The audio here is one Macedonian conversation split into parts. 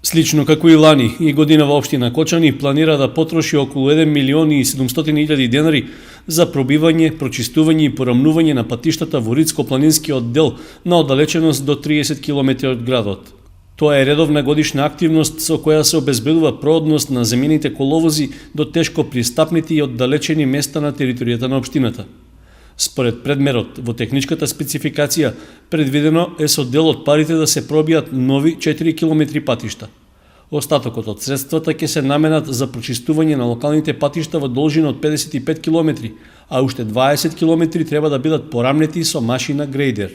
Слично како и лани, и годинава општина Кочани планира да потроши околу 1.700.000 денари за пробивање, прочистување и порамнување на патиштата во Рицко-планинскиот дел на оддалеченост до 30 км од градот. Тоа е редовна годишна активност со која се обезбедува проодност на земјаните коловози до тешко пристапните и оддалечени места на територијата на општината. Според предмерот во техничката спецификација, предвидено е со дел од парите да се пробијат нови 4 км патишта. Остатокот од средствата ќе се наменат за прочистување на локалните патишта во должина од 55 км, а уште 20 км треба да бидат порамнети со машина грейдер.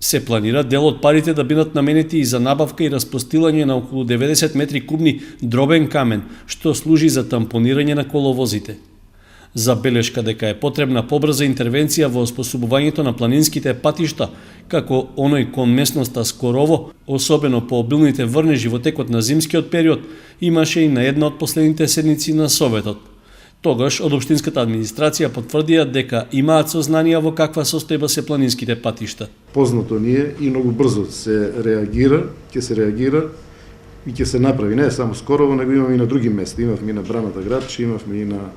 Се планира дел од парите да бидат наменети и за набавка и распостилање на околу 90 метри кубни дробен камен, што служи за тампонирање на коловозите. Забелешка дека е потребна побрза интервенција во оспособувањето на планинските патишта, како оној кон местноста Скорово, особено по обилните врнежи во текот на зимскиот период, имаше и на една од последните седници на Советот. Тогаш од општинската администрација потврдија дека имаат сознанија во каква состојба се планинските патишта. Познато ни е и многу брзо се реагира, ќе се реагира и ќе се направи. Не е само Скорово, него имаме и на други места. Имавме и на Браната градче, имавме и на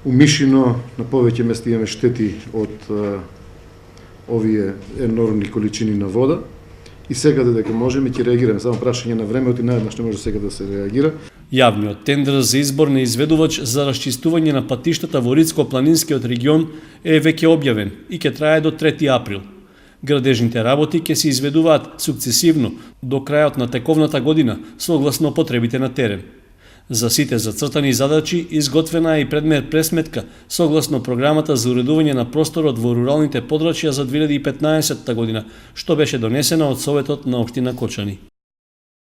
Умишино, на повеќе места имаме штети од овие енормни количини на вода и сега дека можеме ќе реагираме, само прашање на времето и наеднаш не може сега да се реагира. Јавниот тендер за избор на изведувач за расчистување на патиштата во Рицко-планинскиот регион е веќе објавен и ќе трае до 3 април. Градежните работи ќе се изведуваат сукцесивно до крајот на тековната година, согласно потребите на терен. За сите зацртани задачи изготвена е и предмет пресметка согласно програмата за уредување на просторот во руралните подрачја за 2015 година, што беше донесена од Советот на општина Кочани.